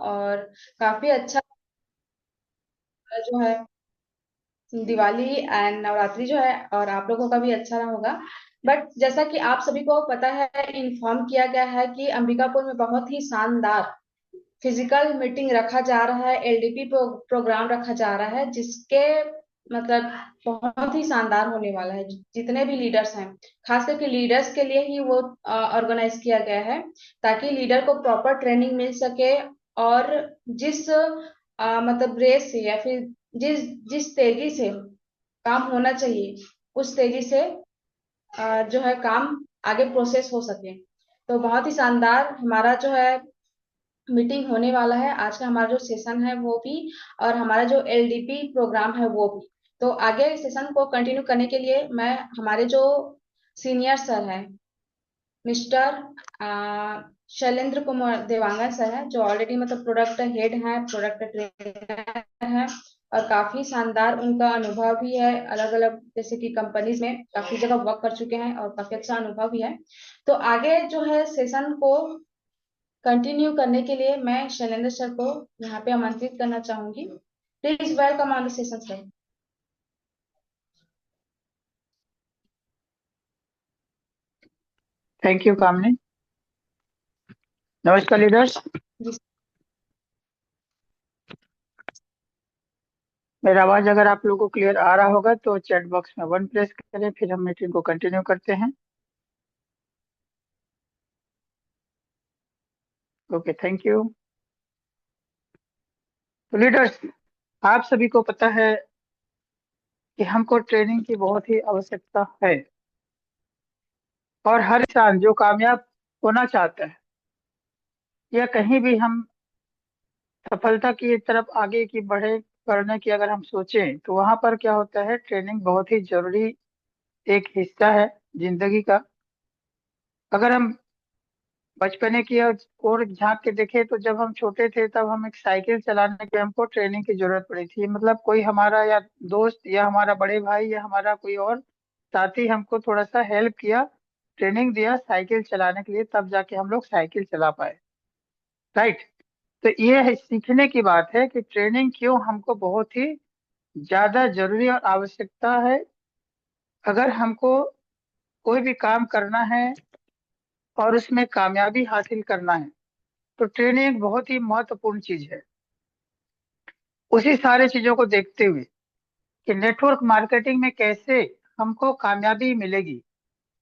और काफी अच्छा जो है दिवाली एंड नवरात्रि जो है और आप लोगों का भी अच्छा रहा होगा। बट जैसा कि आप सभी को पता है, इन्फॉर्म किया गया है कि अंबिकापुर में बहुत ही शानदार फिजिकल मीटिंग रखा जा रहा है, एलडीपी प्रोग्राम रखा जा रहा है, जिसके मतलब बहुत ही शानदार होने वाला है। जितने भी लीडर्स हैं, खास करके लीडर्स के लिए ही वो ऑर्गेनाइज किया गया है, ताकि लीडर को प्रॉपर ट्रेनिंग मिल सके और जिस मतलब रेस से या फिर जिस जिस तेजी से काम होना चाहिए, उस तेजी से जो है काम आगे प्रोसेस हो सके। तो बहुत ही शानदार हमारा जो है मीटिंग होने वाला है। आज का हमारा जो सेशन है वो भी, और हमारा जो एलडीपी प्रोग्राम है वो भी। तो आगे सेशन को कंटिन्यू करने के लिए मैं हमारे जो सीनियर सर हैं, मिस्टर शैलेंद्र कुमार देवांगन सर हैं, जो ऑलरेडी मतलब प्रोडक्ट हेड हैं, प्रोडक्ट ट्रेनर हैं, और काफी शानदार उनका अनुभव भी है। अलग अलग जैसे कि कंपनीज में काफी जगह वर्क कर चुके हैं और काफी अच्छा अनुभव भी है। तो आगे जो है सेशन को कंटिन्यू करने के लिए मैं शैलेंद्र सर को यहाँ पे आमंत्रित करना चाहूंगी। Please welcome on the session sir. Thank you Kamini. नमस्कार लीडर्स। जी। मेरा आवाज अगर आप लोगों को क्लियर आ रहा होगा तो चैट बॉक्स में वन प्रेस करें, फिर हम मीटिंग को कंटिन्यू करते हैं। Okay, thank you. तो लीडर्स, आप सभी को पता है कि हमको ट्रेनिंग की बहुत ही आवश्यकता है, और हर इंसान जो कामयाब होना चाहता है या कहीं भी हम सफलता की तरफ आगे की बढ़ने की अगर हम सोचें, तो वहां पर क्या होता है, ट्रेनिंग बहुत ही जरूरी एक हिस्सा है जिंदगी का। अगर हम बचपने की और झांक के देखें, तो जब हम छोटे थे तब हम एक साइकिल चलाने के हमको ट्रेनिंग की जरूरत पड़ी थी। मतलब कोई हमारा या दोस्त या हमारा बड़े भाई या हमारा कोई और साथी हमको थोड़ा सा हेल्प किया, ट्रेनिंग दिया साइकिल चलाने के लिए, तब जाके हम लोग साइकिल चला पाए। राइट। तो ये है, सीखने की बात है कि ट्रेनिंग क्यों हमको बहुत ही ज्यादा जरूरी और आवश्यकता है। अगर हमको कोई भी काम करना है और उसमें कामयाबी हासिल करना है, तो ट्रेनिंग एक बहुत ही महत्वपूर्ण चीज है। उसी सारे चीजों को देखते हुए कि नेटवर्क मार्केटिंग में कैसे हमको कामयाबी मिलेगी,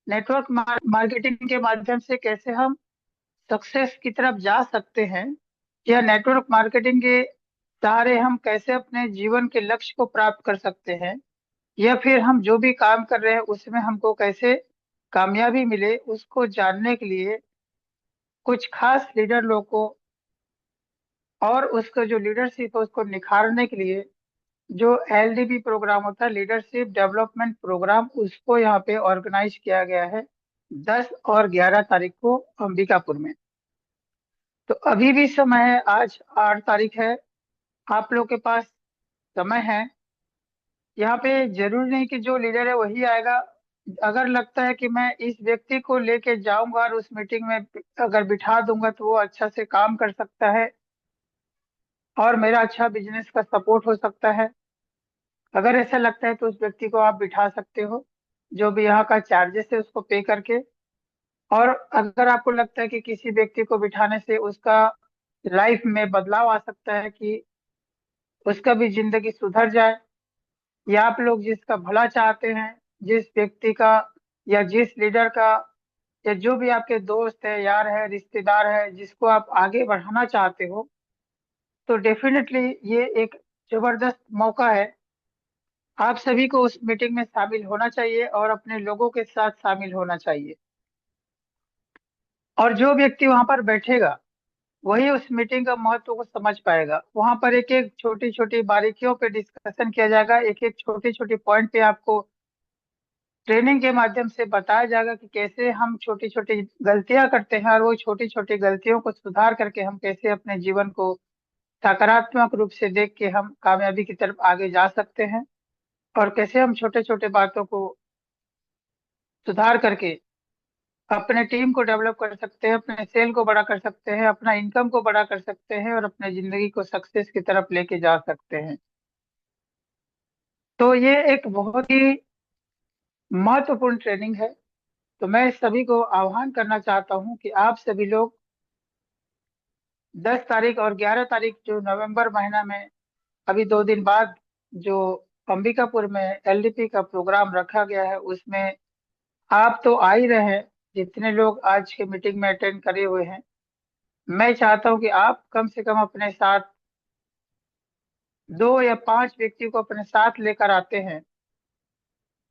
नेटवर्क मार्केटिंग के माध्यम से कैसे हम सक्सेस की तरफ जा सकते हैं, या नेटवर्क मार्केटिंग के सहारे हम कैसे अपने जीवन के लक्ष्य को प्राप्त कर सकते हैं, या फिर हम जो भी काम कर रहे हैं उसमें हमको कैसे कामयाबी मिले, उसको जानने के लिए कुछ खास लीडर लोग को और उसका जो लीडरशिप है उसको निखारने के लिए जो एलडीपी प्रोग्राम होता है, लीडरशिप डेवलपमेंट प्रोग्राम, उसको यहाँ पे ऑर्गेनाइज किया गया है 10 और 11 तारीख को अंबिकापुर में। तो अभी भी समय है, आज 8 तारीख है, आप लोग के पास समय है। यहाँ पे जरूरी नहीं कि जो लीडर है वही आएगा। अगर लगता है कि मैं इस व्यक्ति को लेके जाऊंगा और उस मीटिंग में अगर बिठा दूंगा तो वो अच्छा से काम कर सकता है और मेरा अच्छा बिजनेस का सपोर्ट हो सकता है, अगर ऐसा लगता है तो उस व्यक्ति को आप बिठा सकते हो, जो भी यहाँ का चार्जेस है उसको पे करके। और अगर आपको लगता है कि किसी व्यक्ति को बिठाने से उसका लाइफ में बदलाव आ सकता है, कि उसका भी जिंदगी सुधर जाए, या आप लोग जिसका भला चाहते हैं, जिस व्यक्ति का या जिस लीडर का या जो भी आपके दोस्त है, यार है, रिश्तेदार है, जिसको आप आगे बढ़ाना चाहते हो, तो डेफिनेटली ये एक जबरदस्त मौका है। आप सभी को उस मीटिंग में शामिल होना चाहिए और अपने लोगों के साथ शामिल होना चाहिए। और जो व्यक्ति वहां पर बैठेगा वही उस मीटिंग का महत्व को समझ पाएगा। वहां पर एक एक छोटी छोटी बारीकियों पे डिस्कशन किया जाएगा, एक एक छोटी छोटी पॉइंट पे आपको ट्रेनिंग के माध्यम से बताया जाएगा कि कैसे हम छोटी छोटी गलतियां करते हैं और वो छोटी छोटी गलतियों को सुधार करके हम कैसे अपने जीवन को सकारात्मक रूप से देख के हम कामयाबी की तरफ आगे जा सकते हैं, और कैसे हम छोटे छोटे बातों को सुधार करके अपने टीम को डेवलप कर सकते हैं, अपने सेल को बड़ा कर सकते हैं, अपना इनकम को बड़ा कर सकते हैं और अपने जिंदगी को सक्सेस की तरफ लेके जा सकते हैं। तो ये एक बहुत ही महत्वपूर्ण ट्रेनिंग है। तो मैं सभी को आह्वान करना चाहता हूँ कि आप सभी लोग 10 तारीख और 11 तारीख, जो नवंबर महीना में अभी 2 दिन बाद जो अंबिकापुर में एलडीपी का प्रोग्राम रखा गया है, उसमें आप तो आ ही रहे हैं। जितने लोग आज के मीटिंग में अटेंड करे हुए हैं, मैं चाहता हूं कि आप कम से कम अपने साथ 2 या 5 व्यक्ति को अपने साथ लेकर आते हैं,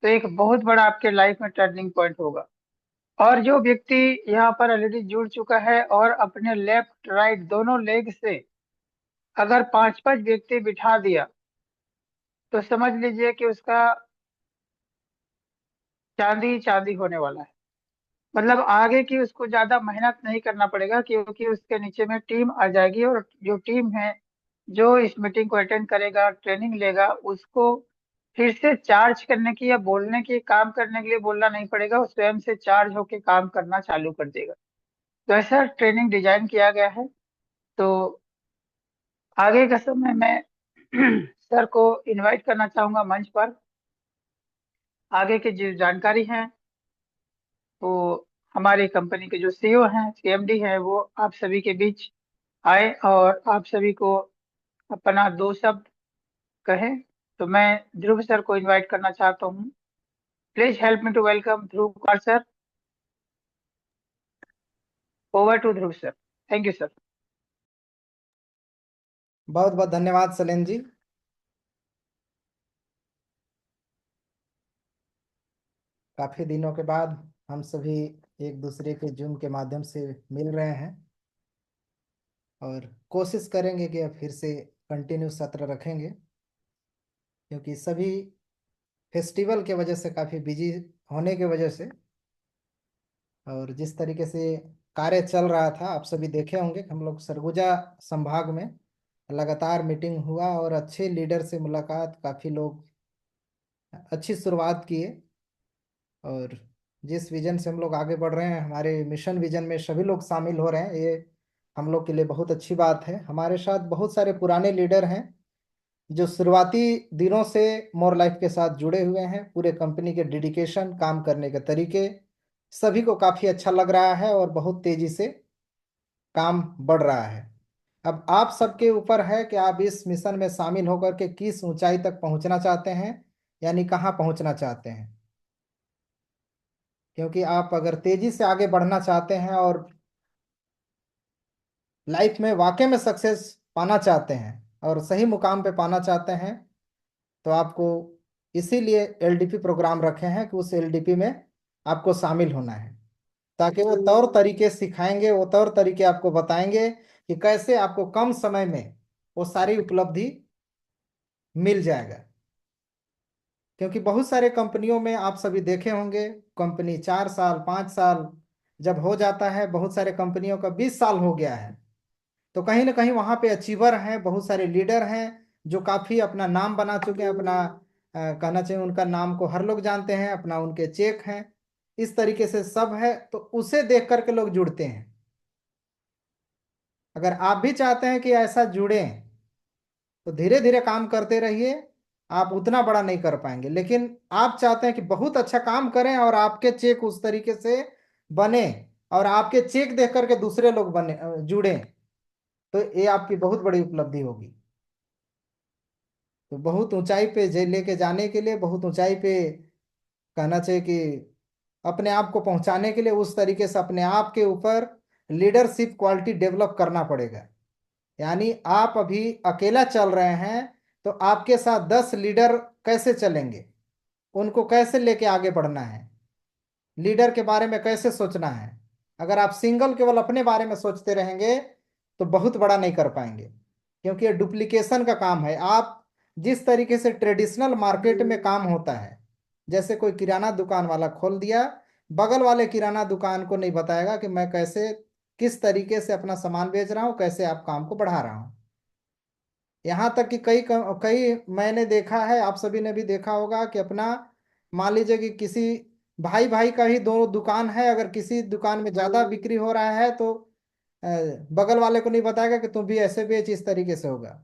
तो एक बहुत बड़ा आपके लाइफ में टर्निंग पॉइंट होगा। और जो व्यक्ति यहाँ पर ऑलरेडी जुड़ चुका है और अपने लेफ्ट राइट दोनों लेग से अगर 5 5 व्यक्ति बिठा दिया, तो समझ लीजिए कि उसका चांदी ही चांदी होने वाला है। मतलब आगे की उसको ज्यादा मेहनत नहीं करना पड़ेगा, क्योंकि उसके नीचे में टीम आ जाएगी। और जो टीम है, जो इस मीटिंग को अटेंड करेगा, ट्रेनिंग लेगा, उसको फिर से चार्ज करने की या बोलने की, काम करने के लिए बोलना नहीं पड़ेगा। वो स्वयं से चार्ज होके काम करना चालू कर देगा। तो ऐसा ट्रेनिंग डिजाइन किया गया है। तो आगे का समय मैं सर को इनवाइट करना चाहूंगा मंच पर। आगे की जो जानकारी है वो हमारी कंपनी के जो सीईओ हैं, सीएमडी हैं, वो आप सभी के बीच आए और आप सभी को अपना 2 शब्द कहें। तो मैं ध्रुव सर को इनवाइट करना चाहता हूँ। Please help me to welcome Dhruv Kumar sir. Over to Dhruv sir. Thank you sir. बहुत बहुत धन्यवाद सलेन जी। काफी दिनों के बाद हम सभी एक दूसरे के जूम के माध्यम से मिल रहे हैं और कोशिश करेंगे कि अब फिर से कंटिन्यू सत्र रखेंगे, क्योंकि सभी फेस्टिवल के वजह से काफ़ी बिजी होने के वजह से, और जिस तरीके से कार्य चल रहा था आप सभी देखे होंगे कि हम लोग सरगुजा संभाग में लगातार मीटिंग हुआ और अच्छे लीडर से मुलाकात, काफ़ी लोग अच्छी शुरुआत किए। और जिस विजन से हम लोग आगे बढ़ रहे हैं, हमारे मिशन विजन में सभी लोग शामिल हो रहे हैं, ये हम लोग के लिए बहुत अच्छी बात है। हमारे साथ बहुत सारे पुराने लीडर हैं जो शुरुआती दिनों से मोर लाइफ के साथ जुड़े हुए हैं। पूरे कंपनी के डेडिकेशन, काम करने के तरीके सभी को काफ़ी अच्छा लग रहा है और बहुत तेजी से काम बढ़ रहा है। अब आप सबके ऊपर है कि आप इस मिशन में शामिल होकर के किस ऊंचाई तक पहुंचना चाहते हैं, यानी कहाँ पहुंचना चाहते हैं। क्योंकि आप अगर तेजी से आगे बढ़ना चाहते हैं और लाइफ में वाकई में सक्सेस पाना चाहते हैं और सही मुकाम पे पाना चाहते हैं, तो आपको इसीलिए एलडीपी प्रोग्राम रखे हैं कि उस एलडीपी में आपको शामिल होना है, ताकि वो तौर तरीके सिखाएंगे, वो तौर तरीके आपको बताएंगे कि कैसे आपको कम समय में वो सारी उपलब्धि मिल जाएगा। क्योंकि बहुत सारे कंपनियों में आप सभी देखे होंगे, कंपनी 4 साल 5 साल जब हो जाता है, बहुत सारे कंपनियों का 20 साल हो गया है, तो कहीं ना कहीं वहाँ पे अचीवर हैं, बहुत सारे लीडर हैं जो काफ़ी अपना नाम बना चुके हैं। अपना कहना चाहिए उनका नाम को हर लोग जानते हैं, अपना उनके चेक हैं, इस तरीके से सब है, तो उसे देख करके लोग जुड़ते हैं। अगर आप भी चाहते हैं कि ऐसा जुड़ें, तो धीरे धीरे काम करते रहिए। आप उतना बड़ा नहीं कर पाएंगे, लेकिन आप चाहते हैं कि बहुत अच्छा काम करें और आपके चेक उस तरीके से बने और आपके चेक देख करके दूसरे लोग बने जुड़ें, तो ये आपकी बहुत बड़ी उपलब्धि होगी। तो बहुत ऊंचाई पे लेके जाने के लिए, बहुत ऊंचाई पे कहना चाहिए कि अपने आप को पहुंचाने के लिए उस तरीके से अपने आप के ऊपर लीडरशिप क्वालिटी डेवलप करना पड़ेगा। यानी आप अभी अकेला चल रहे हैं, तो आपके साथ 10 लीडर कैसे चलेंगे, उनको कैसे लेके आगे बढ़ना है, लीडर के बारे में कैसे सोचना है। अगर आप सिंगल केवल अपने बारे में सोचते रहेंगे तो बहुत बड़ा नहीं कर पाएंगे, क्योंकि ये डुप्लीकेशन का काम है। आप जिस तरीके से ट्रेडिशनल मार्केट में काम होता है, जैसे कोई किराना दुकान वाला खोल दिया, बगल वाले किराना दुकान को नहीं बताएगा कि मैं कैसे किस तरीके से अपना सामान बेच रहा हूँ, कैसे आप काम को बढ़ा रहा हूँ। यहाँ तक कि कई कई मैंने देखा है, आप सभी ने भी देखा होगा कि अपना मान लीजिए कि किसी भाई भाई का ही दो दुकान है, अगर किसी दुकान में ज्यादा बिक्री हो रहा है तो अ, बगल वाले को नहीं बताएगा कि तुम भी ऐसे बेच, इस तरीके से होगा।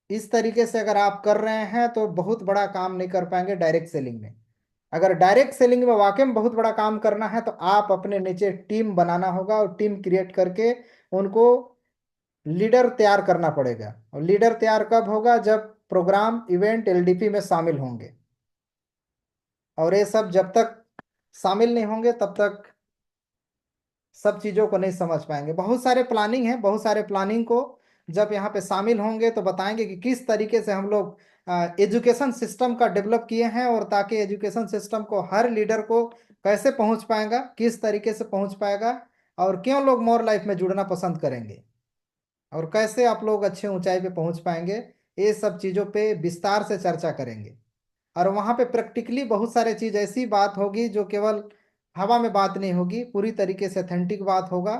इस तरीके से अगर आप कर रहे हैं तो बहुत बड़ा काम नहीं कर पाएंगे डायरेक्ट सेलिंग में। अगर डायरेक्ट सेलिंग में वाकई में बहुत बड़ा काम करना है तो आप अपने नीचे टीम बनाना होगा, और टीम क्रिएट करके उनको लीडर तैयार करना पड़ेगा। और लीडर तैयार कब होगा? जब प्रोग्राम इवेंट एलडीपी में शामिल होंगे। और ये सब जब तक शामिल नहीं होंगे तब तक सब चीज़ों को नहीं समझ पाएंगे। बहुत सारे प्लानिंग है, बहुत सारे प्लानिंग को जब यहाँ पे शामिल होंगे तो बताएंगे कि किस तरीके से हम लोग एजुकेशन सिस्टम का डेवलप किए हैं, और ताकि एजुकेशन सिस्टम को हर लीडर को कैसे पहुंच पाएगा, किस तरीके से पहुंच पाएगा, और क्यों लोग मोर लाइफ में जुड़ना पसंद करेंगे, और कैसे आप लोग अच्छे ऊंचाई पे पहुंच पाएंगे। ये सब चीज़ों पे विस्तार से चर्चा करेंगे। और वहाँ पे प्रैक्टिकली बहुत सारे चीज़ ऐसी बात होगी जो केवल हवा में बात नहीं होगी, पूरी तरीके से ऑथेंटिक बात होगा।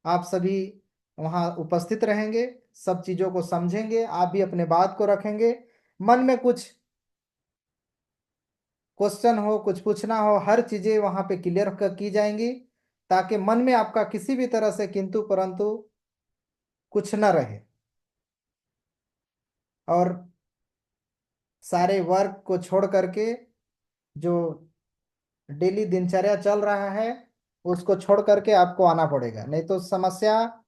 आप सभी वहाँ उपस्थित रहेंगे, सब चीज़ों को समझेंगे, आप भी अपने बात को रखेंगे। मन में कुछ क्वेश्चन हो, कुछ पूछना हो, हर चीज़ें वहाँ पे क्लियर की जाएंगी, ताकि मन में आपका किसी भी तरह से किंतु परंतु कुछ न रहे। और सारे वर्क को छोड़ करके जो डेली दिनचर्या चल रहा है उसको छोड़ करके आपको आना पड़ेगा, नहीं तो समस्या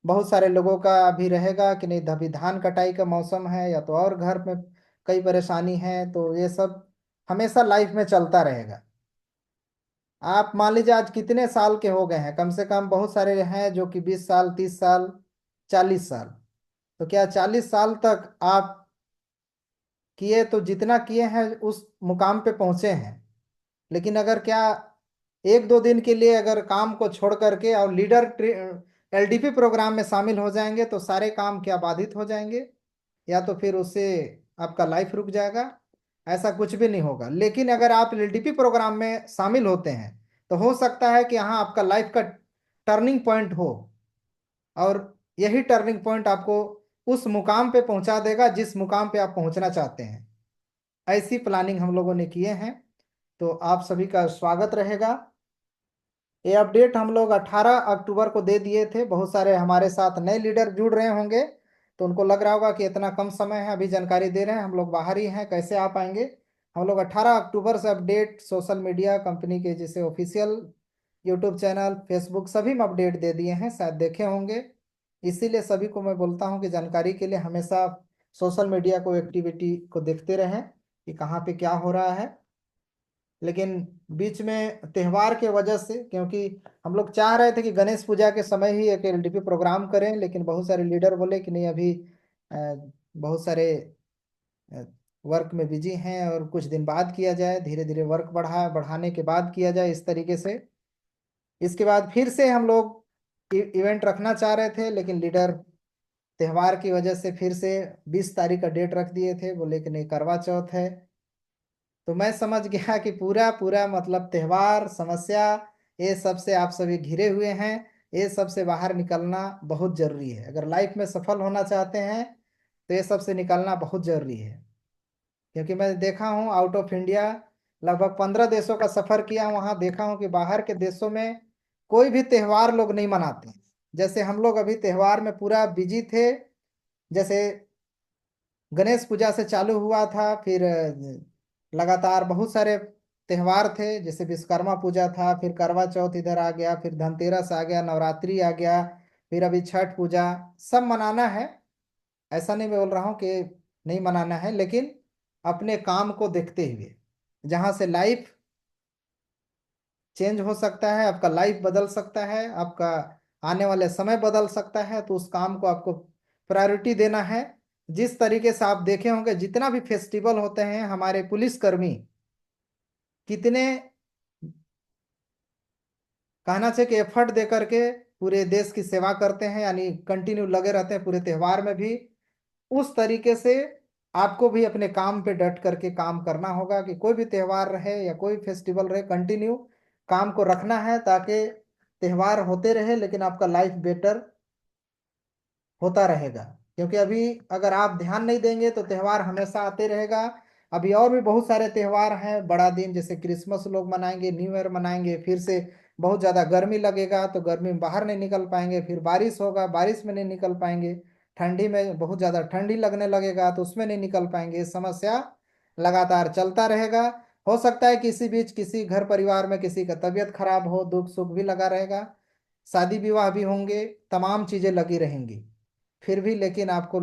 बहुत सारे लोगों का अभी रहेगा कि नहीं, अभी धान कटाई का मौसम है या तो और घर में कई परेशानी है, तो ये सब हमेशा लाइफ में चलता रहेगा। आप मान लीजिए आज कितने साल के हो गए हैं, कम से कम बहुत सारे हैं जो कि 20 साल, 30 साल, 40 साल। तो क्या 40 साल तक आप किए तो जितना किए हैं उस मुकाम पे पहुंचे हैं। लेकिन अगर क्या एक दो दिन के लिए अगर काम को छोड़ करके और लीडर एलडीपी प्रोग्राम में शामिल हो जाएंगे तो सारे काम क्या बाधित हो जाएंगे, या तो फिर उससे आपका लाइफ रुक जाएगा। ऐसा कुछ भी नहीं होगा। लेकिन अगर आप एलडीपी प्रोग्राम में शामिल होते हैं तो हो सकता है कि यहाँ आपका लाइफ का टर्निंग पॉइंट हो, और यही टर्निंग पॉइंट आपको उस मुकाम पे पहुंचा देगा जिस मुकाम पे आप पहुंचना चाहते हैं। ऐसी प्लानिंग हम लोगों ने किए हैं। तो आप सभी का स्वागत रहेगा। ये अपडेट हम लोग 18 अक्टूबर को दे दिए थे। बहुत सारे हमारे साथ नए लीडर जुड़ रहे होंगे, तो उनको लग रहा होगा कि इतना कम समय है, अभी जानकारी दे रहे हैं, हम लोग बाहर ही हैं, कैसे आ पाएंगे। हम लोग 18 अक्टूबर से अपडेट सोशल मीडिया कंपनी के जैसे ऑफिशियल यूट्यूब चैनल, फेसबुक सभी में अपडेट दे दिए हैं, शायद देखे होंगे। इसीलिए सभी को मैं बोलता हूँ कि जानकारी के लिए हमेशा सोशल मीडिया को, एक्टिविटी को देखते रहें कि कहाँ पे क्या हो रहा है। लेकिन बीच में त्योहार के वजह से, क्योंकि हम लोग चाह रहे थे कि गणेश पूजा के समय ही एक एलडीपी प्रोग्राम करें, लेकिन बहुत सारे लीडर बोले कि नहीं, अभी बहुत सारे वर्क में बिजी हैं और कुछ दिन बाद किया जाए, धीरे धीरे वर्क बढ़ाने के बाद किया जाए, इस तरीके से। इसके बाद फिर से हम लोग इवेंट रखना चाह रहे थे, लेकिन लीडर त्योहार की वजह से फिर से 20 तारीख का डेट रख दिए थे, बोले कि नहीं, करवा चौथ है। तो मैं समझ गया कि पूरा पूरा मतलब त्योहार, समस्या, ये सब से आप सभी घिरे हुए हैं। ये सब से बाहर निकलना बहुत जरूरी है। अगर लाइफ में सफल होना चाहते हैं तो ये सब से निकलना बहुत जरूरी है। क्योंकि मैं देखा हूँ आउट ऑफ इंडिया लगभग 15 देशों का सफर किया, वहाँ देखा हूँ कि बाहर के देशों में कोई भी त्योहार लोग नहीं मनाते। जैसे हम लोग अभी त्योहार में पूरा बिजी थे। जैसे गणेश पूजा से चालू हुआ था, फिर लगातार बहुत सारे त्योहार थे, जैसे विश्वकर्मा पूजा था, फिर करवा चौथ इधर आ गया, फिर धनतेरस आ गया, नवरात्रि आ गया, फिर अभी छठ पूजा। सब मनाना है, ऐसा नहीं बोल रहा हूँ कि नहीं मनाना है, लेकिन अपने काम को देखते हुए, जहाँ से लाइफ चेंज हो सकता है, आपका लाइफ बदल सकता है, आपका आने वाले समय बदल सकता है, तो उस काम को आपको प्रायोरिटी देना है। जिस तरीके से आप देखे होंगे जितना भी फेस्टिवल होते हैं, हमारे पुलिसकर्मी कितने, कहना चाहिए कि एफर्ट दे करके पूरे देश की सेवा करते हैं, यानी कंटिन्यू लगे रहते हैं पूरे त्योहार में भी। उस तरीके से आपको भी अपने काम पे डट करके काम करना होगा कि कोई भी त्योहार रहे या कोई फेस्टिवल रहे, कंटिन्यू काम को रखना है, ताकि त्योहार होते रहे लेकिन आपका लाइफ बेटर होता रहेगा। क्योंकि अभी अगर आप ध्यान नहीं देंगे तो त्योहार हमेशा आते रहेगा, अभी और भी बहुत सारे त्योहार हैं, बड़ा दिन जैसे क्रिसमस लोग मनाएंगे, न्यू ईयर मनाएंगे, फिर से बहुत ज़्यादा गर्मी लगेगा तो गर्मी में बाहर नहीं निकल पाएंगे, फिर बारिश होगा, बारिश में नहीं निकल पाएंगे, ठंडी में बहुत ज़्यादा ठंडी लगने लगेगा तो उसमें नहीं निकल पाएंगे। ये समस्या लगातार चलता रहेगा। हो सकता है किसी बीच किसी घर परिवार में किसी का तबीयत खराब हो, दुख सुख भी लगा रहेगा, शादी विवाह भी होंगे, तमाम चीज़ें लगी रहेंगी। फिर भी लेकिन आपको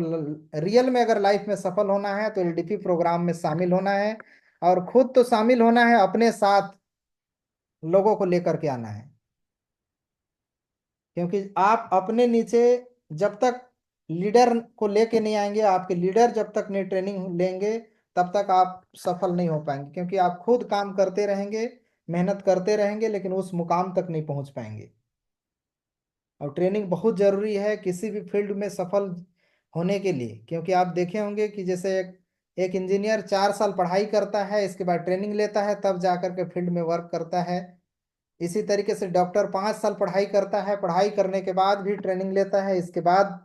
रियल में अगर लाइफ में सफल होना है तो एलडीपी प्रोग्राम में शामिल होना है, और खुद तो शामिल होना है, अपने साथ लोगों को लेकर के आना है। क्योंकि आप अपने नीचे जब तक लीडर को लेके नहीं आएंगे, आपके लीडर जब तक नहीं ट्रेनिंग लेंगे, तब तक आप सफल नहीं हो पाएंगे। क्योंकि आप खुद काम करते रहेंगे, मेहनत करते रहेंगे, लेकिन उस मुकाम तक नहीं पहुंच पाएंगे। और ट्रेनिंग बहुत ज़रूरी है किसी भी फील्ड में सफल होने के लिए। क्योंकि आप देखे होंगे कि जैसे एक इंजीनियर 4 साल पढ़ाई करता है, इसके बाद ट्रेनिंग लेता है, तब जा कर के फील्ड में वर्क करता है। इसी तरीके से डॉक्टर 5 साल पढ़ाई करता है, पढ़ाई करने के बाद भी ट्रेनिंग लेता है, इसके बाद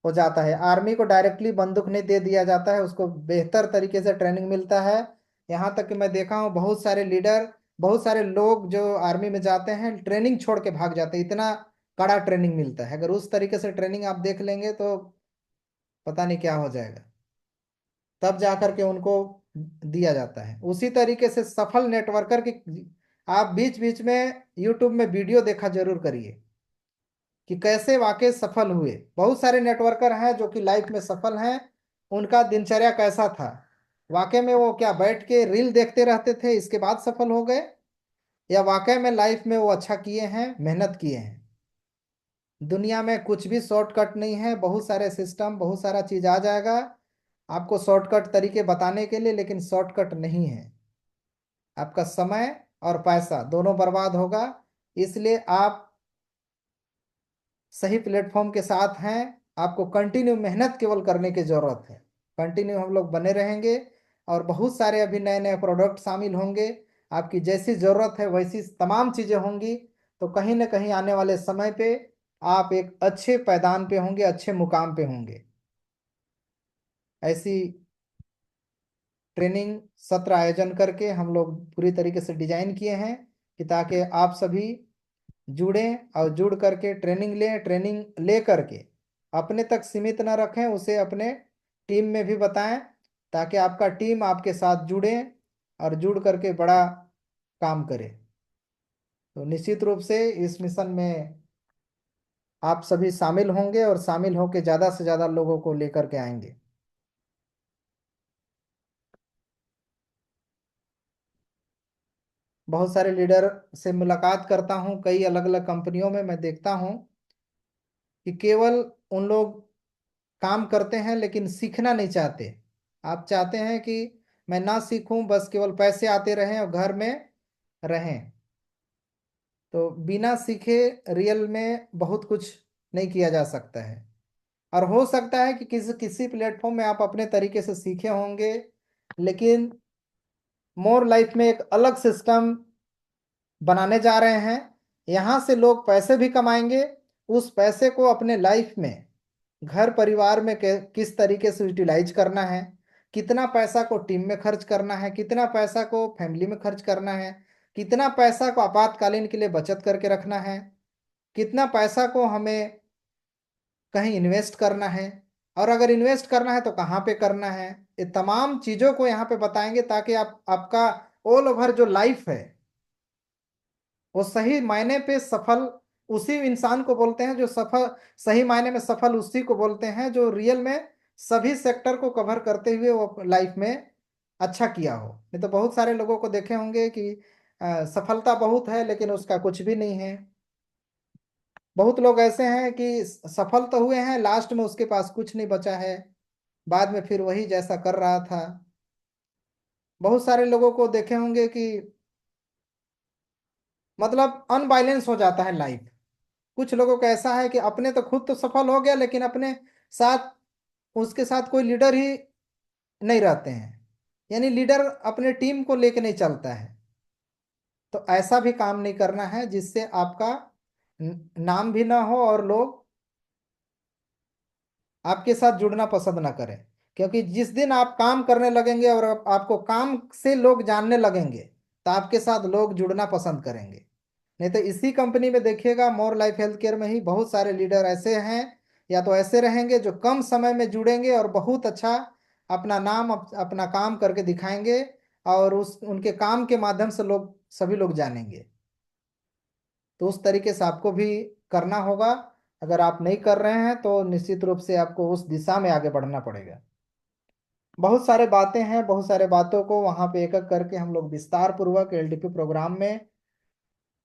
हो जाता है। आर्मी को डायरेक्टली बंदूक नहीं दे दिया जाता है, उसको बेहतर तरीके से ट्रेनिंग मिलता है। यहाँ तक कि मैं देखा हूँ बहुत सारे लीडर, बहुत सारे लोग जो आर्मी में जाते हैं ट्रेनिंग छोड़ के भाग जाते हैं, इतना कड़ा ट्रेनिंग मिलता है। अगर उस तरीके से ट्रेनिंग आप देख लेंगे तो पता नहीं क्या हो जाएगा, तब जा कर के उनको दिया जाता है। उसी तरीके से सफल नेटवर्कर की आप बीच बीच में यूट्यूब में वीडियो देखा जरूर करिए कि कैसे वाकई सफल हुए। बहुत सारे नेटवर्कर हैं जो कि लाइफ में सफल हैं, उनका दिनचर्या कैसा था, वाकई में वो क्या बैठ के रील देखते रहते थे इसके बाद सफल हो गए, या वाकई में लाइफ में वो अच्छा किए हैं, मेहनत किए हैं। दुनिया में कुछ भी शॉर्टकट नहीं है, बहुत सारे सिस्टम, बहुत सारा चीज आ जाएगा आपको शॉर्टकट तरीके बताने के लिए, लेकिन शॉर्टकट नहीं है। आपका समय और पैसा दोनों बर्बाद होगा। इसलिए आप सही प्लेटफॉर्म के साथ हैं, आपको कंटिन्यू मेहनत केवल करने की जरूरत है। कंटिन्यू हम लोग बने रहेंगे, और बहुत सारे अभी नए नए प्रोडक्ट शामिल होंगे, आपकी जैसी ज़रूरत है वैसी तमाम चीज़ें होंगी। तो कहीं ना कहीं आने वाले समय पे आप एक अच्छे पैदान पे होंगे, अच्छे मुकाम पे होंगे। ऐसी ट्रेनिंग सत्र आयोजन करके हम लोग पूरी तरीके से डिजाइन किए हैं कि ताकि आप सभी जुड़ें, और जुड़ करके ट्रेनिंग लें, ट्रेनिंग ले करके अपने तक सीमित न रखें, उसे अपने टीम में भी बताएं, ताकि आपका टीम आपके साथ जुड़े और जुड़ करके बड़ा काम करे। तो निश्चित रूप से इस मिशन में आप सभी शामिल होंगे, और शामिल होकर ज़्यादा से ज़्यादा लोगों को लेकर के आएंगे। बहुत सारे लीडर से मुलाकात करता हूँ, कई अलग अलग कंपनियों में मैं देखता हूँ कि केवल उन लोग काम करते हैं लेकिन सीखना नहीं चाहते। आप चाहते हैं कि मैं ना सीखूं, बस केवल पैसे आते रहें और घर में रहें। तो बिना सीखे रियल में बहुत कुछ नहीं किया जा सकता है। और हो सकता है कि किसी किसी प्लेटफॉर्म में आप अपने तरीके से सीखे होंगे, लेकिन मोर लाइफ में एक अलग सिस्टम बनाने जा रहे हैं। यहाँ से लोग पैसे भी कमाएंगे, उस पैसे को अपने लाइफ में घर परिवार में किस तरीके से यूटिलाइज करना है, कितना पैसा को टीम में खर्च करना है, कितना पैसा को फैमिली में खर्च करना है, कितना पैसा को आपातकालीन के लिए बचत करके रखना है, कितना पैसा को हमें कहीं इन्वेस्ट करना है, और अगर इन्वेस्ट करना है तो कहाँ पे करना है। ये तमाम चीज़ों को यहाँ पे बताएंगे ताकि आप आपका ऑल ओवर जो लाइफ है वो सही मायने पे सफल उसी इंसान को बोलते हैं जो सफल, सही मायने में सफल उसी को बोलते हैं जो रियल में सभी सेक्टर को कवर करते हुए वो लाइफ में अच्छा किया हो। नहीं तो बहुत सारे लोगों को देखे होंगे कि सफलता बहुत है लेकिन उसका कुछ भी नहीं है। बहुत लोग ऐसे हैं कि सफल तो हुए हैं, लास्ट में उसके पास कुछ नहीं बचा है, बाद में फिर वही जैसा कर रहा था। बहुत सारे लोगों को देखे होंगे कि मतलब अनबैलेंस हो जाता है लाइफ। कुछ लोगों का ऐसा है कि अपने तो खुद तो सफल हो गया लेकिन अपने साथ उसके साथ कोई लीडर ही नहीं रहते हैं, यानी लीडर अपने टीम को लेके नहीं चलता है। तो ऐसा भी काम नहीं करना है जिससे आपका नाम भी ना हो और लोग आपके साथ जुड़ना पसंद ना करें। क्योंकि जिस दिन आप काम करने लगेंगे और आपको काम से लोग जानने लगेंगे तो आपके साथ लोग जुड़ना पसंद करेंगे। नहीं तो इसी कंपनी में देखिएगा, मोर लाइफ हेल्थ केयर में ही बहुत सारे लीडर ऐसे हैं या तो ऐसे रहेंगे जो कम समय में जुड़ेंगे और बहुत अच्छा अपना नाम अपना काम करके दिखाएंगे, और उस उनके काम के माध्यम से लोग सभी लोग जानेंगे। तो उस तरीके से आपको भी करना होगा। अगर आप नहीं कर रहे हैं तो निश्चित रूप से आपको उस दिशा में आगे बढ़ना पड़ेगा। बहुत सारे बातें हैं, बहुत सारे बातों को वहां पे एक एक करके हम लोग विस्तार पूर्वक एलडीपी प्रोग्राम में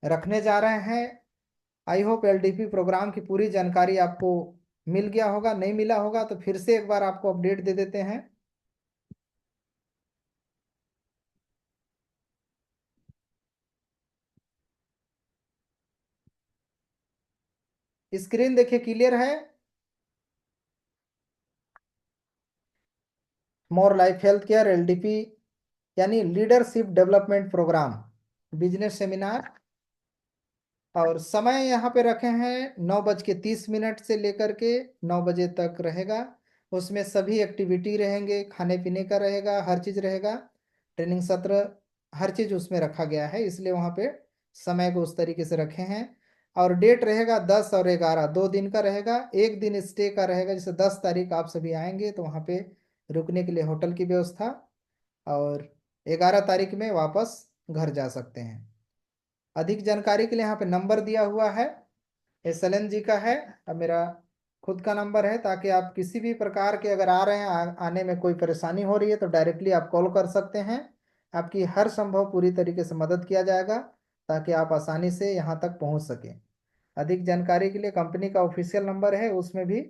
रखने जा रहे हैं। आई होप एलडीपी प्रोग्राम की पूरी जानकारी आपको मिल गया होगा, नहीं मिला होगा तो फिर से एक बार आपको अपडेट दे देते हैं। स्क्रीन देखिए क्लियर है। More life health care LDP यानी leadership development programme business seminar, और समय यहाँ पे रखे हैं 9:30 से लेकर के 9 बजे तक रहेगा। उसमें सभी एक्टिविटी रहेंगे, खाने पीने का रहेगा, हर चीज़ रहेगा, ट्रेनिंग सत्र, हर चीज़ उसमें रखा गया है, इसलिए वहाँ पे समय को उस तरीके से रखे हैं। और डेट रहेगा 10 और 11, 2 दिन का रहेगा। एक दिन स्टे का रहेगा, जैसे 10 तारीख आप सभी आएंगे तो वहाँ पे रुकने के लिए होटल की व्यवस्था, और 11 तारीख में वापस घर जा सकते हैं। अधिक जानकारी के लिए यहाँ पे नंबर दिया हुआ है, एसएलएन जी का है, अब मेरा खुद का नंबर है, ताकि आप किसी भी प्रकार के अगर आ रहे हैं आने में कोई परेशानी हो रही है तो डायरेक्टली आप कॉल कर सकते हैं। आपकी हर संभव पूरी तरीके से मदद किया जाएगा ताकि आप आसानी से यहाँ तक पहुँच सकें। अधिक जानकारी के लिए कंपनी का ऑफिशियल नंबर है, उसमें भी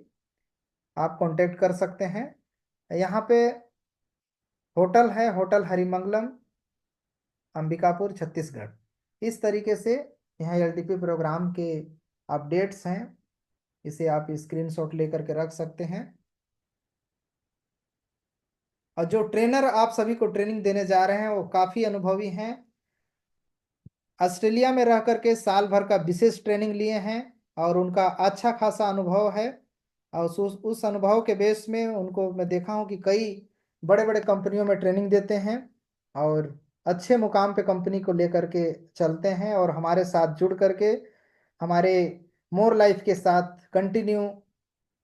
आप कांटेक्ट कर सकते हैं। यहाँ पे होटल है, होटल हरिमंगलम, अंबिकापुर, छत्तीसगढ़। इस तरीके से यहाँ एलडीपी प्रोग्राम के अपडेट्स हैं, इसे आप स्क्रीनशॉट लेकर के रख सकते हैं। और जो ट्रेनर आप सभी को ट्रेनिंग देने जा रहे हैं वो काफ़ी अनुभवी हैं, ऑस्ट्रेलिया में रह करके साल भर का विशेष ट्रेनिंग लिए हैं और उनका अच्छा खासा अनुभव है। और उस अनुभव के बेस में उनको मैं देखा हूँ कि कई बड़े बड़े कंपनियों में ट्रेनिंग देते हैं और अच्छे मुकाम पे कंपनी को लेकर के चलते हैं, और हमारे साथ जुड़ करके हमारे मोर लाइफ के साथ कंटिन्यू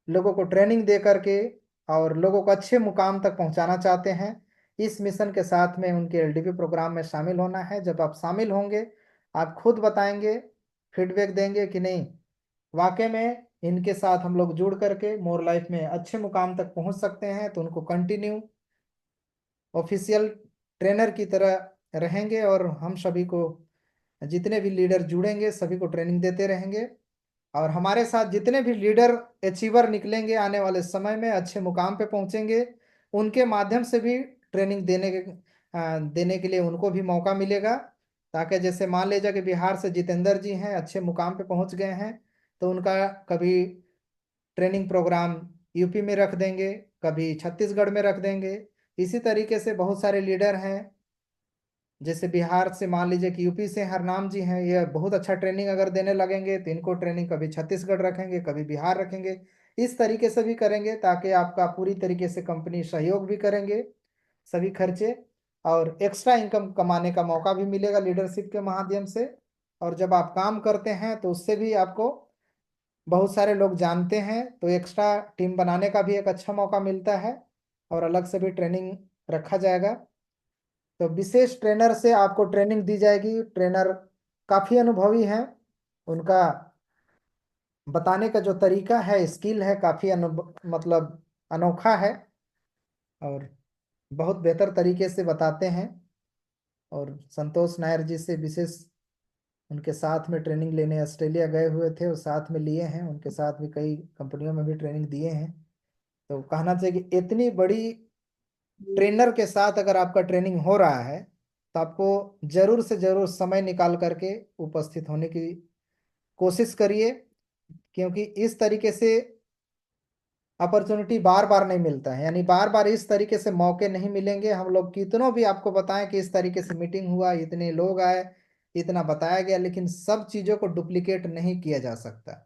लोगों को ट्रेनिंग दे करके और लोगों को अच्छे मुकाम तक पहुंचाना चाहते हैं। इस मिशन के साथ में उनके एलडीपी प्रोग्राम में शामिल होना है। जब आप शामिल होंगे आप खुद बताएंगे, फीडबैक देंगे कि नहीं वाकई में इनके साथ हम लोग जुड़ करके मोर लाइफ में अच्छे मुकाम तक पहुंच सकते हैं, तो उनको कंटिन्यू ऑफिशियल ट्रेनर की तरह रहेंगे और हम सभी को जितने भी लीडर जुड़ेंगे सभी को ट्रेनिंग देते रहेंगे। और हमारे साथ जितने भी लीडर अचीवर निकलेंगे आने वाले समय में अच्छे मुकाम पे पहुंचेंगे, उनके माध्यम से भी ट्रेनिंग देने के लिए उनको भी मौका मिलेगा। ताकि जैसे मान लीजिए कि बिहार से जितेंद्र जी हैं, अच्छे मुकाम पे पहुंच गए हैं, तो उनका कभी ट्रेनिंग प्रोग्राम यूपी में रख देंगे, कभी छत्तीसगढ़ में रख देंगे। इसी तरीके से बहुत सारे लीडर हैं, जैसे बिहार से मान लीजिए कि यूपी से हरनाम जी हैं, ये बहुत अच्छा ट्रेनिंग अगर देने लगेंगे तो इनको ट्रेनिंग कभी छत्तीसगढ़ रखेंगे, कभी बिहार रखेंगे। इस तरीके से भी करेंगे ताकि आपका पूरी तरीके से कंपनी सहयोग भी करेंगे सभी खर्चे, और एक्स्ट्रा इनकम कमाने का मौका भी मिलेगा लीडरशिप के माध्यम से। और जब आप काम करते हैं तो उससे भी आपको बहुत सारे लोग जानते हैं, तो एक्स्ट्रा टीम बनाने का भी एक अच्छा मौका मिलता है, और अलग से भी ट्रेनिंग रखा जाएगा। तो विशेष ट्रेनर से आपको ट्रेनिंग दी जाएगी। ट्रेनर काफ़ी अनुभवी हैं, उनका बताने का जो तरीका है, स्किल है, काफ़ी मतलब अनोखा है और बहुत बेहतर तरीके से बताते हैं। और संतोष नायर जी से विशेष उनके साथ में ट्रेनिंग लेने ऑस्ट्रेलिया गए हुए थे, और साथ में लिए हैं, उनके साथ भी कई कंपनियों में भी ट्रेनिंग दिए हैं। तो कहना चाहिए कि इतनी बड़ी ट्रेनर के साथ अगर आपका ट्रेनिंग हो रहा है तो आपको जरूर से जरूर समय निकाल करके उपस्थित होने की कोशिश करिए, क्योंकि इस तरीके से अपॉर्चुनिटी बार बार नहीं मिलता है, यानी बार बार इस तरीके से मौके नहीं मिलेंगे। हम लोग कितनों भी आपको बताएं कि इस तरीके से मीटिंग हुआ, इतने लोग आए, इतना बताया गया, लेकिन सब चीज़ों को डुप्लीकेट नहीं किया जा सकता।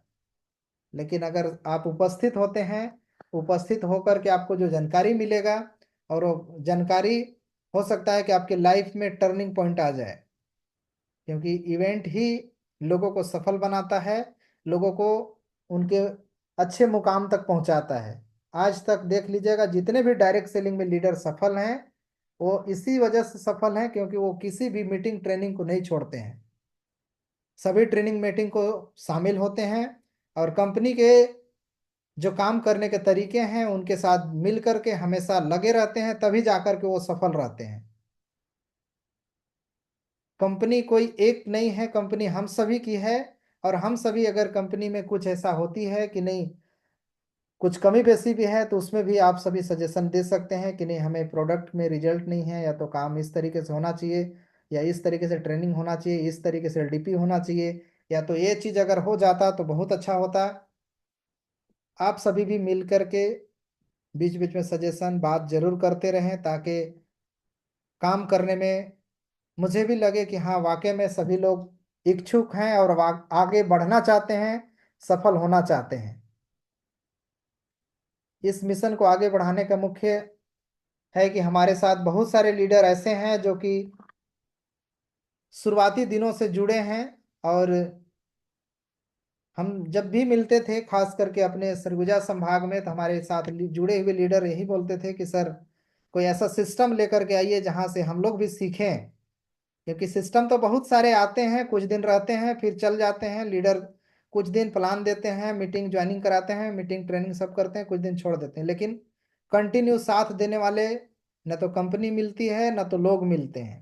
लेकिन अगर आप उपस्थित होते हैं उपस्थित होकर के आपको जो जानकारी मिलेगा, और वो जानकारी हो सकता है कि आपके लाइफ में टर्निंग पॉइंट आ जाए, क्योंकि इवेंट ही लोगों को सफल बनाता है, लोगों को उनके अच्छे मुकाम तक पहुंचाता है। आज तक देख लीजिएगा, जितने भी डायरेक्ट सेलिंग में लीडर सफल हैं, वो इसी वजह से सफल हैं क्योंकि वो किसी भी मीटिंग ट्रेनिंग को नहीं छोड़ते हैं, सभी ट्रेनिंग मीटिंग को शामिल होते हैं, और कंपनी के जो काम करने के तरीके हैं उनके साथ मिल करके हमेशा लगे रहते हैं, तभी जाकर के वो सफल रहते हैं। कंपनी कोई एक नहीं है, कंपनी हम सभी की है, और हम सभी अगर कंपनी में कुछ ऐसा होती है कि नहीं, कुछ कमी बेसी भी है, तो उसमें भी आप सभी सजेशन दे सकते हैं कि नहीं, हमें प्रोडक्ट में रिजल्ट नहीं है, या तो काम इस तरीके से होना चाहिए, या इस तरीके से ट्रेनिंग होना चाहिए, इस तरीके से डीपी होना चाहिए, या तो ये चीज़ अगर हो जाता तो बहुत अच्छा होता। आप सभी भी मिल करके बीच बीच में सजेशन बात जरूर करते रहें, ताकि काम करने में मुझे भी लगे कि हाँ, वाकई में सभी लोग इच्छुक हैं और आगे बढ़ना चाहते हैं, सफल होना चाहते हैं। इस मिशन को आगे बढ़ाने का मुख्य है कि हमारे साथ बहुत सारे लीडर ऐसे हैं जो कि शुरुआती दिनों से जुड़े हैं, और हम जब भी मिलते थे खास करके अपने सरगुजा संभाग में, तो हमारे साथ जुड़े हुए लीडर यही बोलते थे कि सर, कोई ऐसा सिस्टम लेकर के आइए जहाँ से हम लोग भी सीखें, क्योंकि सिस्टम तो बहुत सारे आते हैं, कुछ दिन रहते हैं फिर चल जाते हैं लीडर, कुछ दिन प्लान देते हैं, मीटिंग ज्वाइनिंग कराते हैं, मीटिंग ट्रेनिंग सब करते हैं, कुछ दिन छोड़ देते हैं, लेकिन कंटिन्यू साथ देने वाले न तो कंपनी मिलती है न तो लोग मिलते हैं।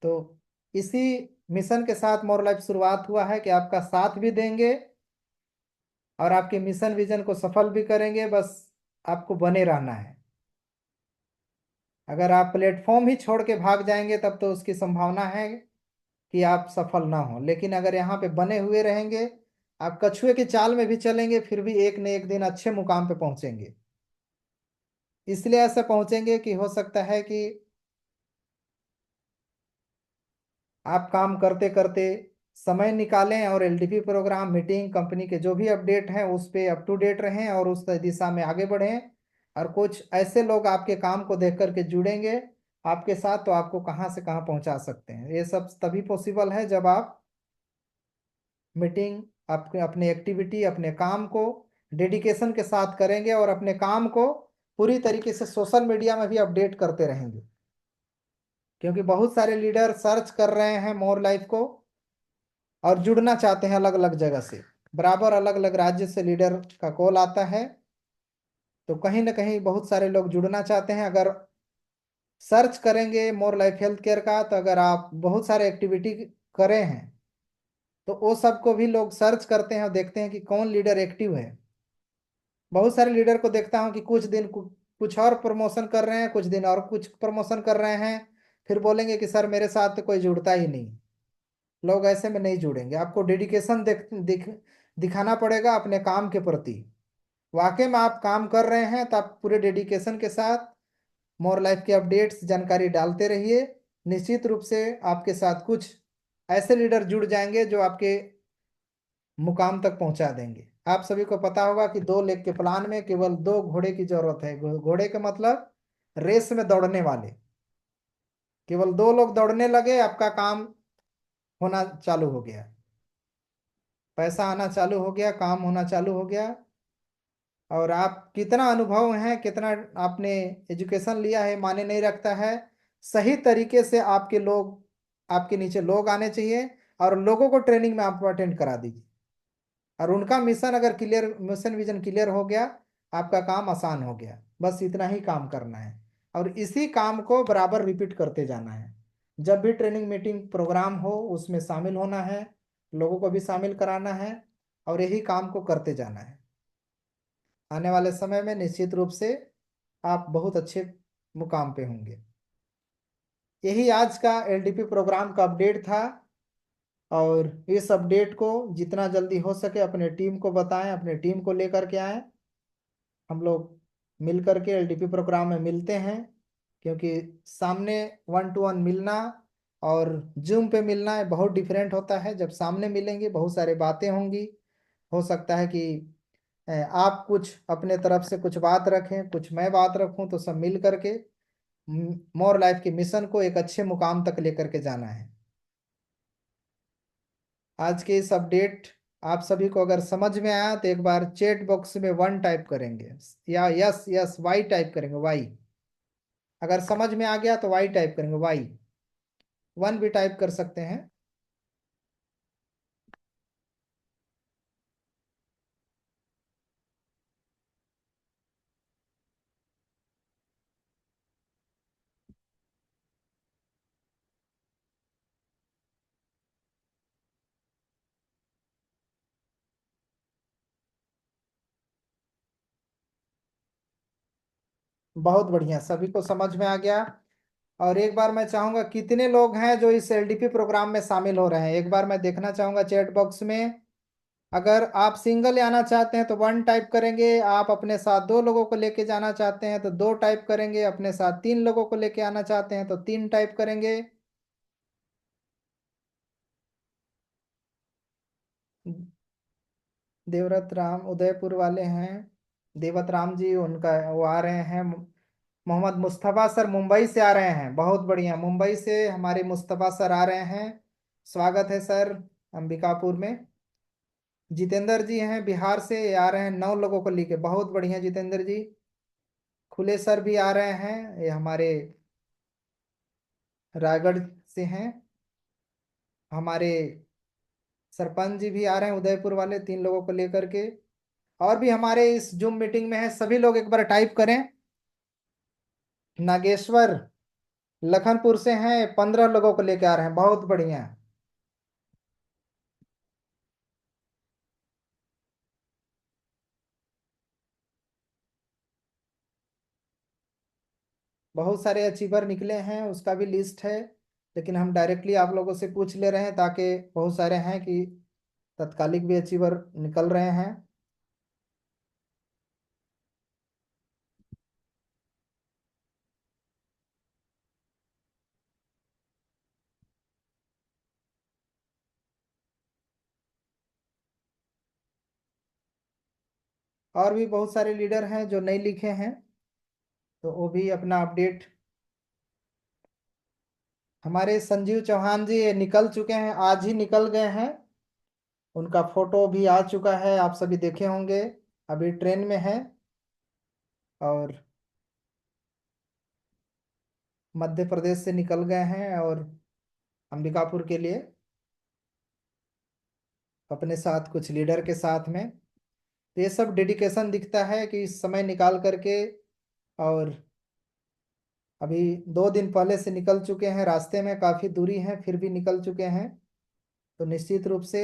तो इसी मिशन के साथ मोर लाइफ शुरुआत हुआ है कि आपका साथ भी देंगे और आपके मिशन विजन को सफल भी करेंगे, बस आपको बने रहना है। अगर आप प्लेटफॉर्म ही छोड़ के भाग जाएंगे तब तो उसकी संभावना है कि आप सफल ना हो, लेकिन अगर यहाँ पे बने हुए रहेंगे, आप कछुए की चाल में भी चलेंगे, फिर भी एक न एक दिन अच्छे मुकाम पे पहुंचेंगे। इसलिए ऐसे पहुंचेंगे कि हो सकता है कि आप काम करते करते समय निकालें और एलडीपी प्रोग्राम, मीटिंग, कंपनी के जो भी अपडेट हैं उस पे अप टू डेट रहें और उस दिशा में आगे बढ़ें। और कुछ ऐसे लोग आपके काम को देख करके जुड़ेंगे आपके साथ, तो आपको कहाँ से कहाँ पहुंचा सकते हैं। ये सब तभी पॉसिबल है जब आप मीटिंग, अपने अपने एक्टिविटी, अपने काम को डेडिकेशन के साथ करेंगे और अपने काम को पूरी तरीके से सोशल मीडिया में भी अपडेट करते रहेंगे, क्योंकि बहुत सारे लीडर सर्च कर रहे हैं मोर लाइफ को और जुड़ना चाहते हैं अलग अलग जगह से, बराबर अलग अलग राज्य से लीडर का कॉल आता है, तो कहीं ना कहीं बहुत सारे लोग जुड़ना चाहते हैं। अगर सर्च करेंगे मोर लाइफ हेल्थ केयर का, तो अगर आप बहुत सारे एक्टिविटी करे हैं तो वो सबको भी लोग सर्च करते हैं और देखते हैं कि कौन लीडर एक्टिव है। बहुत सारे लीडर को देखता हूँ कि कुछ दिन कुछ और प्रमोशन कर रहे हैं, कुछ दिन और कुछ प्रमोशन कर रहे हैं, फिर बोलेंगे कि सर मेरे साथ तो कोई जुड़ता ही नहीं। लोग ऐसे में नहीं जुड़ेंगे, आपको डेडिकेशन दिखाना पड़ेगा अपने काम के प्रति। वाकई में आप काम कर रहे हैं तो आप पूरे डेडिकेशन के साथ मोर लाइफ के अपडेट्स, जानकारी डालते रहिए। निश्चित रूप से आपके साथ कुछ ऐसे लीडर जुड़ जाएंगे जो आपके मुकाम तक पहुंचा देंगे। आप सभी को पता होगा कि 2 लेग के प्लान में केवल 2 घोड़े की जरूरत है। घोड़े का मतलब रेस में दौड़ने वाले। केवल 2 लोग दौड़ने लगे, आपका काम होना चालू हो गया, पैसा आना चालू हो गया, काम होना चालू हो गया। और आप कितना अनुभव है, कितना आपने एजुकेशन लिया है माने नहीं रखता है। सही तरीके से आपके लोग, आपके नीचे लोग आने चाहिए और लोगों को ट्रेनिंग में आप अटेंड करा दीजिए, और उनका मिशन अगर क्लियर, मिशन विजन क्लियर हो गया, आपका काम आसान हो गया। बस इतना ही काम करना है और इसी काम को बराबर रिपीट करते जाना है। जब भी ट्रेनिंग मीटिंग प्रोग्राम हो उसमें शामिल होना है, लोगों को भी शामिल कराना है और यही काम को करते जाना है। आने वाले समय में निश्चित रूप से आप बहुत अच्छे मुकाम पे होंगे। यही आज का एलडीपी प्रोग्राम का अपडेट था, और इस अपडेट को जितना जल्दी हो सके अपने टीम को बताएं, अपने टीम को लेकर के आएं। हम लोग मिल करके एलडीपी प्रोग्राम में मिलते हैं, क्योंकि सामने 1 टू 1 मिलना और जूम पे मिलना है बहुत डिफरेंट होता है। जब सामने मिलेंगे बहुत सारी बातें होंगी, हो सकता है कि आप कुछ अपने तरफ से कुछ बात रखें, कुछ मैं बात रखूं, तो सब मिल करके मोर लाइफ के मिशन को एक अच्छे मुकाम तक लेकर के जाना है। आज के इस अपडेट आप सभी को अगर समझ में आया तो एक बार चैट बॉक्स में 1 टाइप करेंगे, या यस यस वाई टाइप करेंगे, वाई। अगर समझ में आ गया तो वाई टाइप करेंगे, वाई। 1 भी टाइप कर सकते हैं। बहुत बढ़िया, सभी को समझ में आ गया। और एक बार मैं चाहूंगा, कितने लोग हैं जो इस एलडीपी प्रोग्राम में शामिल हो रहे हैं, एक बार मैं देखना चाहूंगा चैट बॉक्स में। अगर आप सिंगल आना चाहते हैं तो 1 टाइप करेंगे, आप अपने साथ 2 लोगों को लेके जाना चाहते हैं तो 2 टाइप करेंगे, अपने साथ 3 लोगों को लेके आना चाहते हैं तो 3 टाइप करेंगे। देवरत राम उदयपुर वाले हैं, देवत राम जी, उनका वो आ रहे हैं। मोहम्मद मुस्तफ़ा सर मुंबई से आ रहे हैं, बहुत बढ़िया, मुंबई से हमारे मुस्तफ़ा सर आ रहे हैं। स्वागत है सर अंबिकापुर में। जितेंद्र जी हैं बिहार से, ये आ रहे हैं 9 लोगों को लेके, बहुत बढ़िया जितेंद्र जी। खुले सर भी आ रहे हैं, ये हमारे रायगढ़ से हैं। हमारे सरपंच जी भी आ रहे हैं उदयपुर वाले, 3 लोगों को लेकर के। और भी हमारे इस जूम मीटिंग में है, सभी लोग एक बार टाइप करें। नागेश्वर लखनपुर से हैं, 15 लोगों को लेके आ रहे हैं, बहुत बढ़िया। बहुत सारे अचीवर निकले हैं, उसका भी लिस्ट है, लेकिन हम डायरेक्टली आप लोगों से पूछ ले रहे हैं, ताकि बहुत सारे हैं कि तत्कालिक भी अचीवर निकल रहे हैं। और भी बहुत सारे लीडर हैं जो नहीं लिखे हैं, तो वो भी अपना अपडेट। हमारे संजीव चौहान जी ये निकल चुके हैं, आज ही निकल गए हैं। उनका फोटो भी आ चुका है, आप सभी देखे होंगे। अभी ट्रेन में है और मध्य प्रदेश से निकल गए हैं, और अंबिकापुर के लिए अपने साथ कुछ लीडर के साथ में। तो ये सब डेडिकेशन दिखता है कि इस समय निकाल करके, और अभी 2 दिन पहले से निकल चुके हैं, रास्ते में काफ़ी दूरी है फिर भी निकल चुके हैं। तो निश्चित रूप से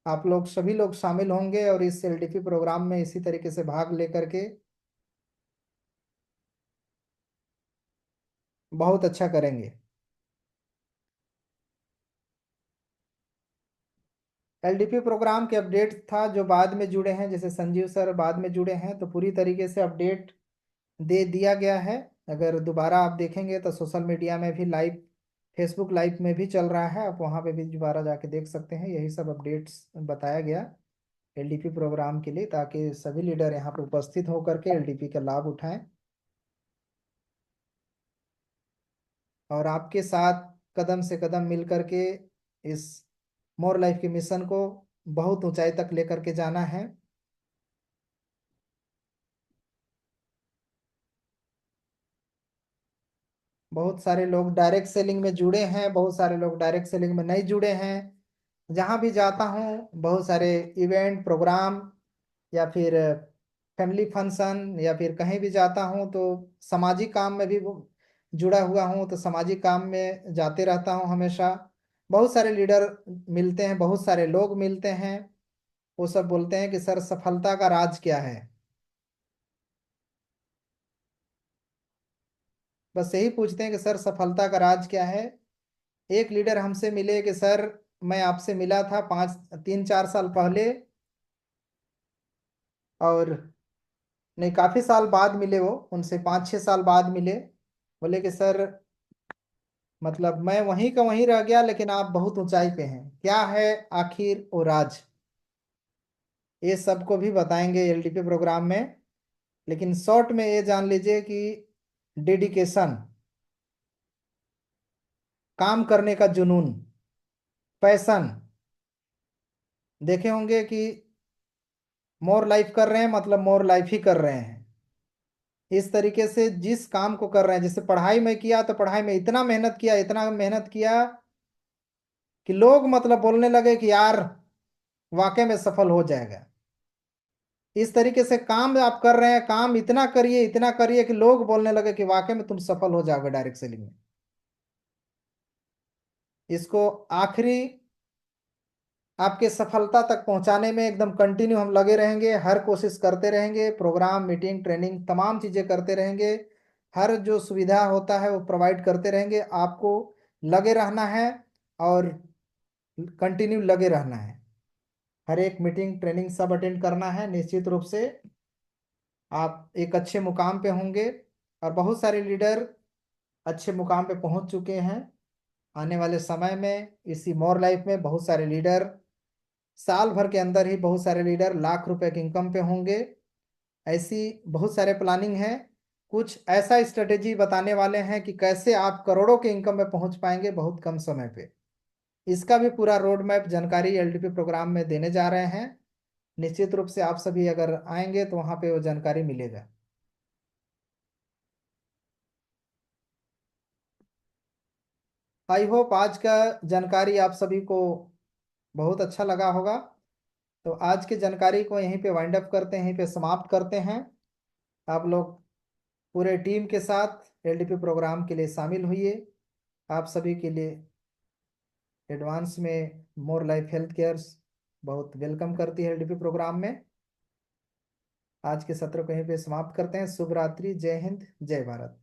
आप लोग सभी लोग शामिल होंगे और इस एलडीपी प्रोग्राम में इसी तरीके से भाग लेकर के बहुत अच्छा करेंगे। एलडीपी प्रोग्राम के अपडेट था, जो बाद में जुड़े हैं जैसे संजीव सर बाद में जुड़े हैं, तो पूरी तरीके से अपडेट दे दिया गया है। अगर दोबारा आप देखेंगे तो सोशल मीडिया में भी लाइव, फेसबुक लाइव में भी चल रहा है, आप वहाँ पे भी दोबारा जाके देख सकते हैं। यही सब अपडेट्स बताया गया एलडीपी प्रोग्राम के लिए, ताकि सभी लीडर यहाँ पे उपस्थित होकर के एलडीपी का लाभ उठाएं और आपके साथ कदम से कदम मिल करके इस मोर लाइफ के मिशन को बहुत ऊंचाई तक लेकर के जाना है। बहुत सारे लोग डायरेक्ट सेलिंग में जुड़े हैं, बहुत सारे लोग डायरेक्ट सेलिंग में नहीं जुड़े हैं। जहाँ भी जाता हूँ बहुत सारे इवेंट प्रोग्राम, या फिर फैमिली फंक्शन, या फिर कहीं भी जाता हूँ तो सामाजिक काम में भी जुड़ा हुआ हूँ, तो सामाजिक काम में जाते रहता हूँ हमेशा। बहुत सारे लीडर मिलते हैं, बहुत सारे लोग मिलते हैं, वो सब बोलते हैं कि सर सफलता का राज क्या है। बस यही पूछते हैं कि सर सफलता का राज क्या है। एक लीडर हमसे मिले कि सर मैं आपसे मिला था 3-4 साल पहले, और नहीं काफ़ी साल बाद मिले, वो उनसे 5-6 साल बाद मिले। बोले कि सर मतलब मैं वहीं का वहीं रह गया, लेकिन आप बहुत ऊंचाई पे हैं, क्या है आखिर वो राज। ये सबको भी बताएंगे एलडीपी प्रोग्राम में। लेकिन शॉर्ट में ये जान लीजिए कि डेडिकेशन, काम करने का जुनून, पैशन। देखे होंगे कि मोर लाइफ कर रहे हैं मतलब मोर लाइफ ही कर रहे हैं। इस तरीके से जिस काम को कर रहे हैं, जैसे पढ़ाई में किया तो पढ़ाई में इतना मेहनत किया, इतना मेहनत किया कि लोग मतलब बोलने लगे कि यार वाकई में सफल हो जाएगा। इस तरीके से काम आप कर रहे हैं, काम इतना करिए कि लोग बोलने लगे कि वाकई में तुम सफल हो जाओगे डायरेक्ट सेलिंग में। इसको आखिरी आपके सफलता तक पहुंचाने में एकदम कंटिन्यू हम लगे रहेंगे, हर कोशिश करते रहेंगे, प्रोग्राम मीटिंग ट्रेनिंग तमाम चीजें करते रहेंगे, हर जो सुविधा होता है वो प्रोवाइड करते रहेंगे। आपको लगे रहना है और कंटिन्यू लगे रहना है। हर एक मीटिंग ट्रेनिंग सब अटेंड करना है। निश्चित रूप से आप एक अच्छे मुकाम पे होंगे। और बहुत सारे लीडर अच्छे मुकाम पे पहुंच चुके हैं। आने वाले समय में इसी मोर लाइफ में बहुत सारे लीडर, साल भर के अंदर ही बहुत सारे लीडर लाख रुपए की इनकम पे होंगे। ऐसी बहुत सारे प्लानिंग है। कुछ ऐसा स्ट्रेटेजी बताने वाले हैं कि कैसे आप करोड़ों के इनकम में पहुंच पाएंगे बहुत कम समय पे। इसका भी पूरा रोड मैप जानकारी एलडीपी प्रोग्राम में देने जा रहे हैं। निश्चित रूप से आप सभी अगर आएंगे तो वहाँ पे वो जानकारी मिलेगा। आई होप आज का जानकारी आप सभी को बहुत अच्छा लगा होगा। तो आज की जानकारी को यहीं पे वाइंड अप करते हैं, यहीं पे समाप्त करते हैं। आप लोग पूरे टीम के साथ एलडीपी प्रोग्राम के लिए शामिल हुई। आप सभी के लिए एडवांस में मोर लाइफ हेल्थ केयर बहुत वेलकम करती है एलडीपी प्रोग्राम में। आज के सत्र को यहीं पे समाप्त करते हैं। शुभ रात्रि, जय हिंद, जय भारत।